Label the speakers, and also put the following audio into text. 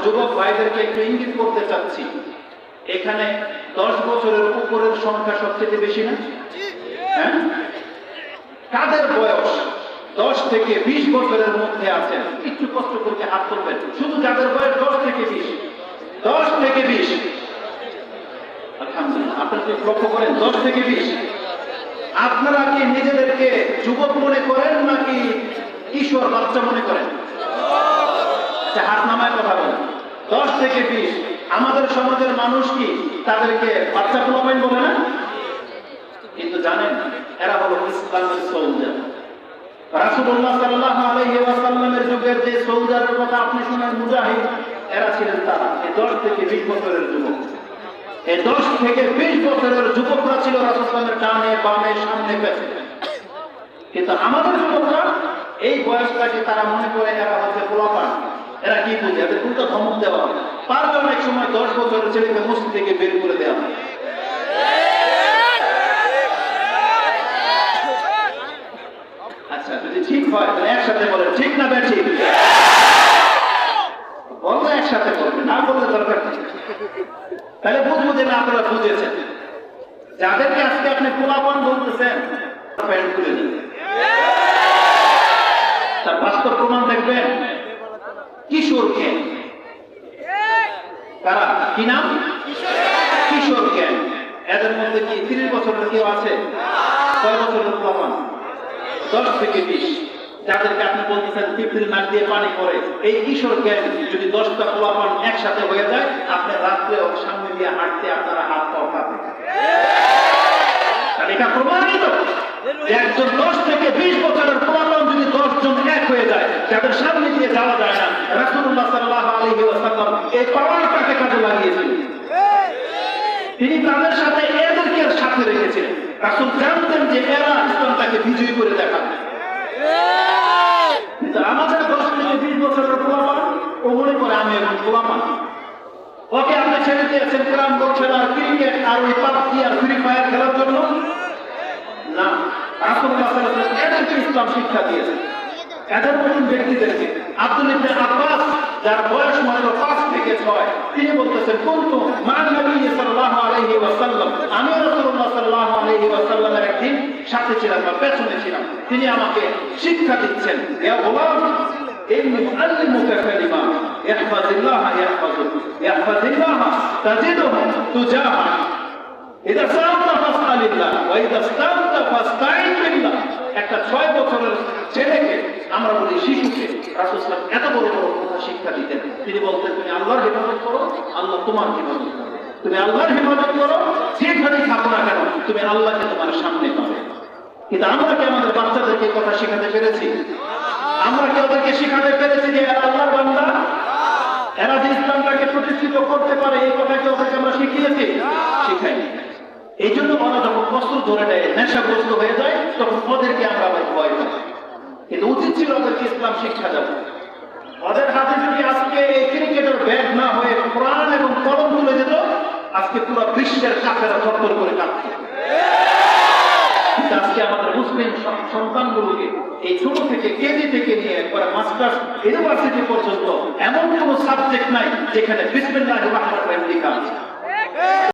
Speaker 1: যুবক ভাইদেরকে একটু ইঙ্গিত করতে চাচ্ছি, এখানে 10 বছরের উপরের সংখ্যা সবচেয়ে বেশি না? হ্যাঁ, কাদের বয়স 10 থেকে 20 বছরের মধ্যে আছেন একটু কষ্ট করে হাত তুলবেন। শুধু যাদের বয়স 10 থেকে 20, 10 থেকে 20, আলহামদুলিল্লাহ। আপনারা কি লক্ষ্য করেন 10 থেকে 20? আপনারা কি নিজেদেরকে যুবক মনে করেন নাকি কিশোর বাচ্চা মনে করেন? হাত নামায় কথা বলেন। 10 থেকে 20 আমাদের সমাজের মানুষ কি তাদেরকে বাচ্চা পোলাপাইন বলে না? কিন্তু জানেন এরা হলো ইসলামের সোলজার। রাসূলুল্লাহ সাল্লাল্লাহু আলাইহি ওয়াসাল্লামের যুগের যে সোলজারের কথা আপনি শুনেন, মুজাহিদ, এরা ছিলেন তারা এই 10 থেকে 20 বছরের যুবক। এই 10 থেকে 20 বছরের যুবকরা ছিল রাসূলের ডানে বামে সামনে পেছনে। কিন্তু আমাদের যুবকরা এই বয়সটাকে তারা মনে করে এরা হচ্ছে পোলাপান। এরা কি বুঝে? এদের উল্টো ধমক দেওয়া হয়। পারলে অনেক সময় 10 বছরের ছেলেকে মসজিদ থেকে বের করে দেওয়া হয়। আচ্ছা, যদি ঠিক হয় তাহলে একসাথে বলেন, ঠিক না বেঠিক? বললে একসাথে বলবেন, না বললে দরকার নেই। তাহলে বুঝবো যে না আপনারা বুঝেছেন। যাদেরকে আজকে আপনি পোলাপান বলতেছেন প্যান্ট খুলে দিন, তার বাস্তব প্রমাণ দেখবেন। কিশোরকে কারা, কি নাম? কিশোরকে। এদের মধ্যে কি 30 বছরের কেউ আছে? 6 বছরের পোলাপান, 10 থেকে 20, যাদেরকে আপনি বলতেছেন টিফিন নাক দিয়ে পানি পড়ে, এই কিশোর জ্ঞান যদি 10টা পোলাপান একসাথে হয়ে যায়, আপনি রাত্রে ওর সামনে দিয়ে হাঁটতে আপনারা হাত পাও কাঁপে। এটা প্রমাণিত যে একজন 10 থেকে 20 বছরের পোলাপান যদি 10 জন এক হয়ে যায়, যাদের সামনে দিয়ে যাওয়া যায় না, রাসূলুল্লাহ সাল্লাল্লাহু আলাইহি ওয়াসাল্লাম এই পাওয়ারটাকে কাজে লাগিয়েছিলেন। তিনি তাদের সাথে এদেরকে সাথে রেখেছিলেন। রাসূল জানতেন যে এরা ইসলামটাকে বিজয়ী করে দেখাবে। আমাদের 10 থেকে 20 বছরের পোলাপান ও মনে করে আমি এখন পোলাপান। ওকে আপনি ছেড়ে দিয়েছেন ক্যারাম বোর্ড খেলার, ক্রিকেট আর ওই পাবজি আর ফ্রি ফায়ার খেলার জন্য না। রাসূলুল্লাহ সাল্লাল্লাহু আলাইহি ওয়াসাল্লাম এদেরকে ইসলাম শিক্ষা দিয়েছেন। এদের মতন ব্যক্তিদেরকে আব্দুল ইবনে আব্বাস, যার বয়স মাত্র 5 থেকে 6, তিনি বলতেছেন কুনতু মা নবী সাল্লাল্লাহু আলাইহি ওয়াসাল্লাম, আমি রাসূলুল্লাহ সাল্লাল্লাহু আলাইহি ওয়াসাল্লামের একদিন সাথে ছিলাম বা পেছনে ছিলাম। তিনি আমাকে শিক্ষা দিচ্ছেন, ইয়া গোলাম ইন্নী মুআল্লিমুকা কালিমা ইহফাজিল্লাহ ইয়াহফাজুক ইহফাজিল্লাহ তাজিদহু তুজাহা ইযা সাআলতা ফাসআলিল্লাহ ওয়া ইযা ইসতাআনতা ফাসতাঈন বিল্লাহ। একটা 6 বছরের ছেলেকে, আমরা বলি শিশুকে, রাসূল সাল্লাল্লাহু আলাইহি ওয়াসাল্লাম এত বড় বড় কথা শিক্ষা দিতেন। তিনি বলতেন তুমি আল্লাহর হিফাজত করো, আল্লাহ তোমার হিফাজত করবে। তুমি আল্লাহর হিফাজত করো, যেখানে থাকো না কেন তুমি আল্লাহকে তোমার সামনে পাবে। কিন্তু আমরা কি আমাদের বাচ্চাদেরকে কথা শেখাতে পেরেছি? আমরা কি ওদেরকে শেখাতে পেরেছি যে এরা আল্লাহর বান্দা, এরা যে ইসলামটাকে প্রতিষ্ঠিত করতে পারে, এই কথা কি ওদেরকে আমরা শিখিয়েছি? শিখাইনি। এই জন্য ওরা যখন কষ্ট ধরে নেয়, নেশাগ্রস্ত হয়ে যায়, তখন ওদেরকে আমরা আবার ভয় পাই। কিন্তু উচিত ছিল ওদেরকে ইসলাম শিক্ষা দেওয়া। ওদের হাতে যদি আজকে এই ক্রিকেটের ব্যাট না হয়ে কোরআন এবং কলম তুলে যেত, আজকে পুরো বিশ্বের কাফেরা থরথর করে কাঁপত। কিন্তু আজকে আমাদের মুসলিম সন্তানগুলোকে এই ছোট থেকে কেজি থেকে নিয়ে একবার মাস্টার্স ইউনিভার্সিটি পর্যন্ত এমন কোনো সাবজেক্ট নাই যেখানে বিসমিল্লাহির রহমানির রহিম লেখা আছে।